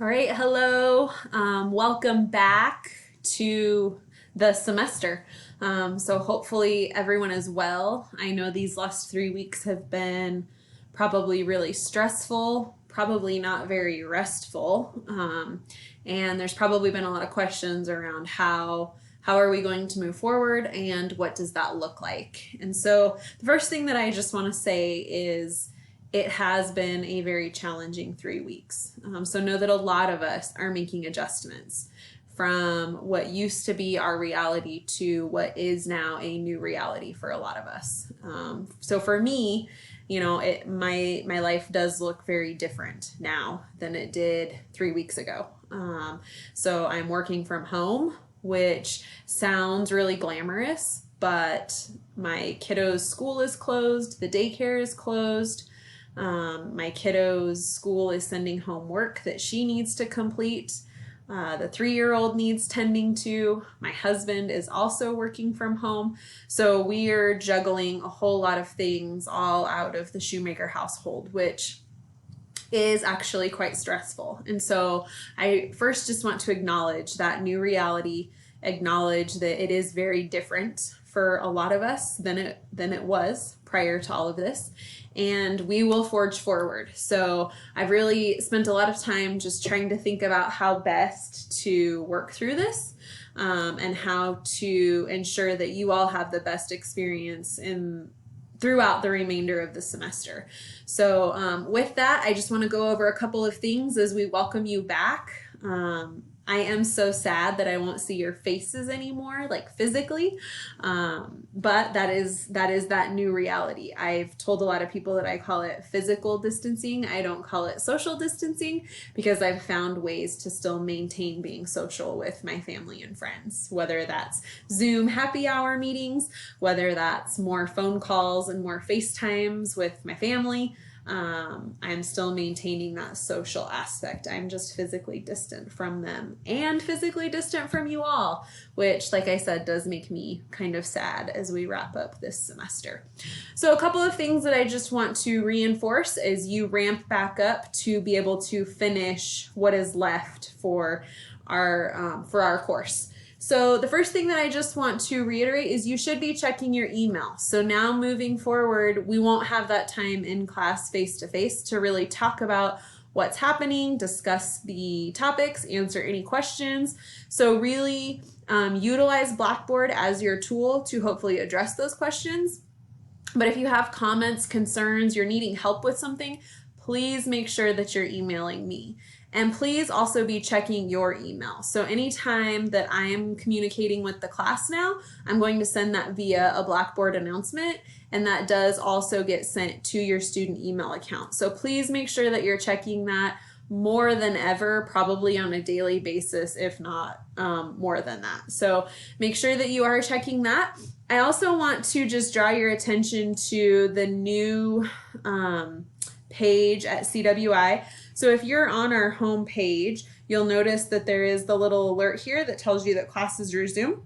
All right, hello. Welcome back to the semester. So hopefully everyone is well. I know these last 3 weeks have been probably really stressful, probably not very restful, and there's probably been a lot of questions around how are we going to move forward and what does that look like. And so the first thing that I just want to say is it has been a very challenging 3 weeks. So know that a lot of us are making adjustments from what used to be our reality to what is now a new reality for a lot of us. So for me, my life does look very different now than it did 3 weeks ago. So I'm working from home, which sounds really glamorous, but my kiddo's school is closed, the daycare is closed. My kiddo's school is sending home work that she needs to complete. The 3-year-old needs tending to. My husband is also working from home. So we are juggling a whole lot of things all out of the Shoemaker household, which is actually quite stressful. And so I first just want to acknowledge that new reality, acknowledge that it is very different for a lot of us than it was prior to all of this. And we will forge forward. So I've really spent a lot of time just trying to think about how best to work through this, and how to ensure that you all have the best experience throughout the remainder of the semester. So with that, I just want to go over a couple of things as we welcome you back. I am so sad that I won't see your faces anymore, like physically, but that is that new reality. I've told a lot of people that I call it physical distancing. I don't call it social distancing because I've found ways to still maintain being social with my family and friends, whether that's Zoom happy hour meetings, whether that's more phone calls and more FaceTimes with my family. I'm still maintaining that social aspect. I'm just physically distant from them and physically distant from you all, which, like I said, does make me kind of sad as we wrap up this semester. So a couple of things that I just want to reinforce as you ramp back up to be able to finish what is left for our course. So the first thing that I just want to reiterate is you should be checking your email. So now moving forward, we won't have that time in class face-to-face to really talk about what's happening, discuss the topics, answer any questions. So really utilize Blackboard as your tool to hopefully address those questions. But if you have comments, concerns, you're needing help with something, please make sure that you're emailing me. And please also be checking your email. So anytime that I am communicating with the class now, I'm going to send that via a Blackboard announcement, and that does also get sent to your student email account. So please make sure that you're checking that more than ever, probably on a daily basis, if not more than that. So make sure that you are checking that. I also want to just draw your attention to the new page at CWI. So if you're on our home page, you'll notice that there is the little alert here that tells you that classes resume.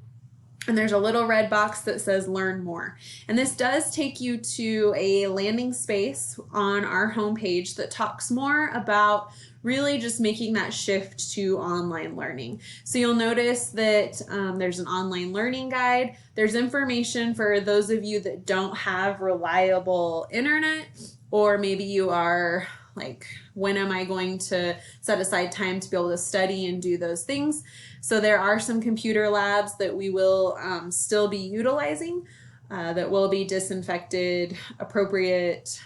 And there's a little red box that says learn more. And this does take you to a landing space on our homepage that talks more about really just making that shift to online learning. So you'll notice that there's an online learning guide. There's information for those of you that don't have reliable internet, or maybe you are like, when am I going to set aside time to be able to study and do those things? So there are some computer labs that we will still be utilizing that will be disinfected, appropriate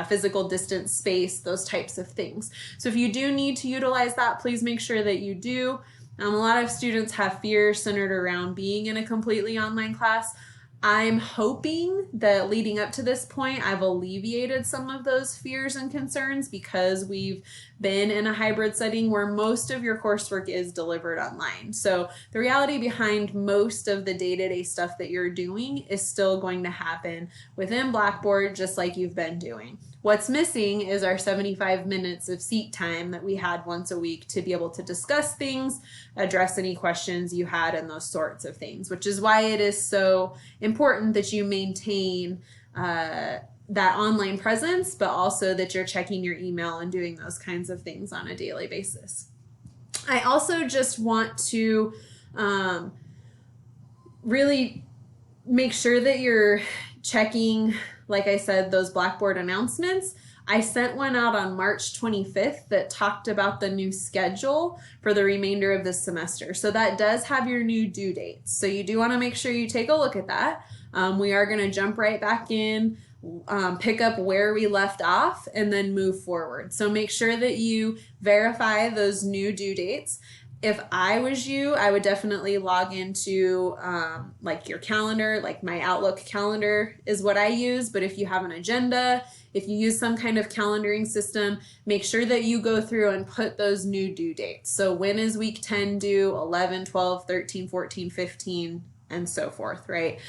physical distance space, those types of things. So if you do need to utilize that, please make sure that you do. A lot of students have fears centered around being in a completely online class. I'm hoping that leading up to this point, I've alleviated some of those fears and concerns because we've been in a hybrid setting where most of your coursework is delivered online. So the reality behind most of the day-to-day stuff that you're doing is still going to happen within Blackboard, just like you've been doing. What's missing is our 75 minutes of seat time that we had once a week to be able to discuss things, address any questions you had, and those sorts of things, which is why it is so important that you maintain that online presence, but also that you're checking your email and doing those kinds of things on a daily basis. I also just want to really make sure that you're checking, like I said, those Blackboard announcements. I sent one out on March 25th that talked about the new schedule for the remainder of this semester. So that does have your new due dates. So you do want to make sure you take a look at that. We are going to jump right back in, pick up where we left off, and then move forward. So make sure that you verify those new due dates. If I was you, I would definitely log into like your calendar, like my Outlook calendar is what I use. But if you have an agenda, if you use some kind of calendaring system, make sure that you go through and put those new due dates. So when is week 10 due, 11, 12, 13, 14, 15, and so forth, right?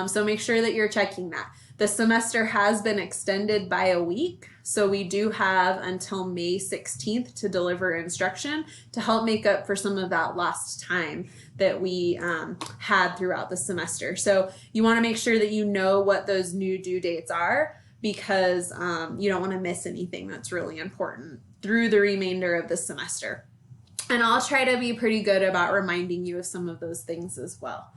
So make sure that you're checking that. The semester has been extended by a week, so we do have until May 16th to deliver instruction to help make up for some of that lost time that we had throughout the semester. So you want to make sure that you know what those new due dates are, because you don't want to miss anything that's really important through the remainder of the semester. And I'll try to be pretty good about reminding you of some of those things as well.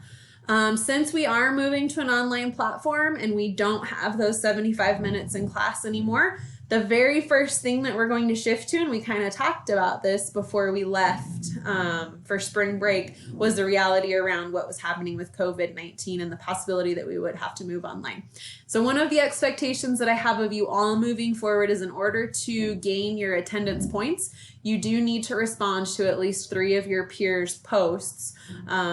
Since we are moving to an online platform and we don't have those 75 minutes in class anymore, the very first thing that we're going to shift to, and we kind of talked about this before we left for spring break, was the reality around what was happening with COVID-19 and the possibility that we would have to move online. So one of the expectations that I have of you all moving forward is, in order to gain your attendance points, you do need to respond to at least 3 of your peers' posts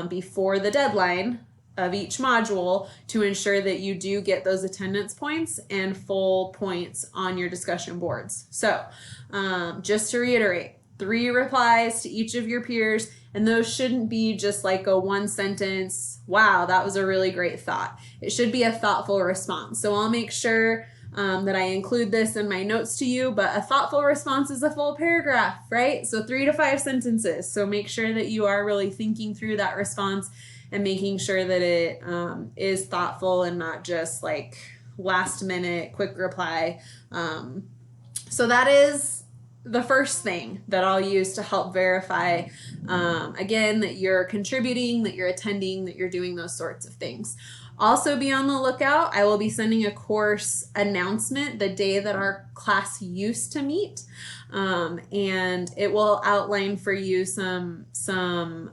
before the deadline of each module to ensure that you do get those attendance points and full points on your discussion boards. So just to reiterate, 3 replies to each of your peers, and those shouldn't be just like a 1 sentence, wow, that was a really great thought. It should be a thoughtful response. So I'll make sure that I include this in my notes to you, but a thoughtful response is a full paragraph, right? So 3 to 5 sentences. So make sure that you are really thinking through that response and making sure that it is thoughtful and not just like last minute quick reply. So that is the first thing that I'll use to help verify, again, that you're contributing, that you're attending, that you're doing those sorts of things. Also be on the lookout. I will be sending a course announcement the day that our class used to meet. And it will outline for you some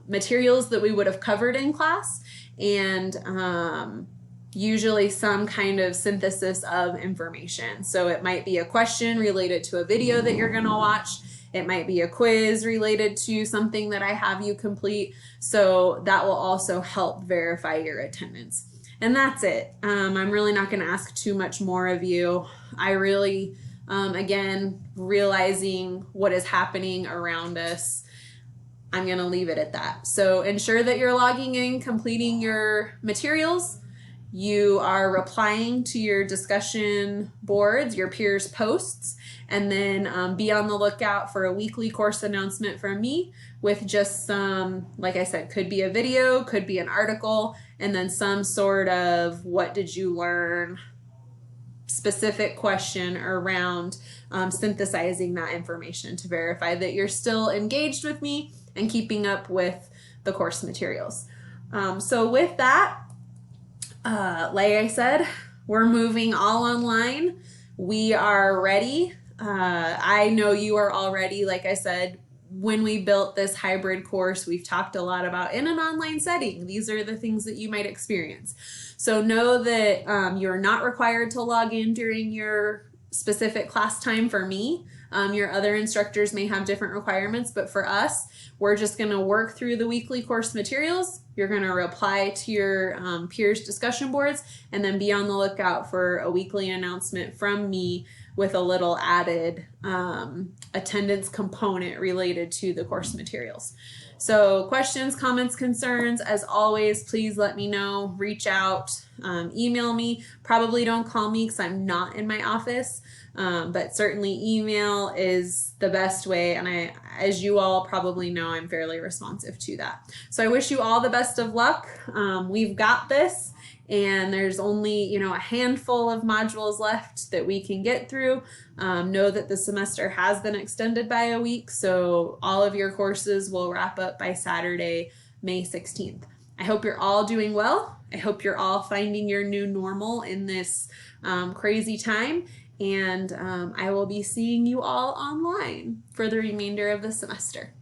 materials that we would have covered in class, and usually some kind of synthesis of information. So it might be a question related to a video that you're going to watch. It might be a quiz related to something that I have you complete. So that will also help verify your attendance. And that's it. I'm really not going to ask too much more of you. I really, again, realizing what is happening around us, I'm going to leave it at that. So ensure that you're logging in, completing your materials. You are replying to your discussion boards, your peers' posts, and then be on the lookout for a weekly course announcement from me with just some, like I said, could be a video, could be an article, and then some sort of what did you learn specific question around synthesizing that information to verify that you're still engaged with me and keeping up with the course materials. So with that, like I said, we're moving all online. We are ready. I know you are all ready. Like I said, when we built this hybrid course, we've talked a lot about in an online setting, these are the things that you might experience. So know that you're not required to log in during your specific class time for me. Your other instructors may have different requirements, but for us, we're just going to work through the weekly course materials. You're going to reply to your peers' discussion boards, and then be on the lookout for a weekly announcement from me with a little added attendance component related to the course materials. So questions, comments, concerns, as always, please let me know. Reach out, email me. Probably don't call me because I'm not in my office, but certainly email is the best way. And as you all probably know, I'm fairly responsive to that. So I wish you all the best of luck. We've got this. and there's only, a handful of modules left that we can get through. Know that the semester has been extended by a week, so all of your courses will wrap up by Saturday, May 16th. I hope you're all doing well. I hope you're all finding your new normal in this crazy time, and I will be seeing you all online for the remainder of the semester.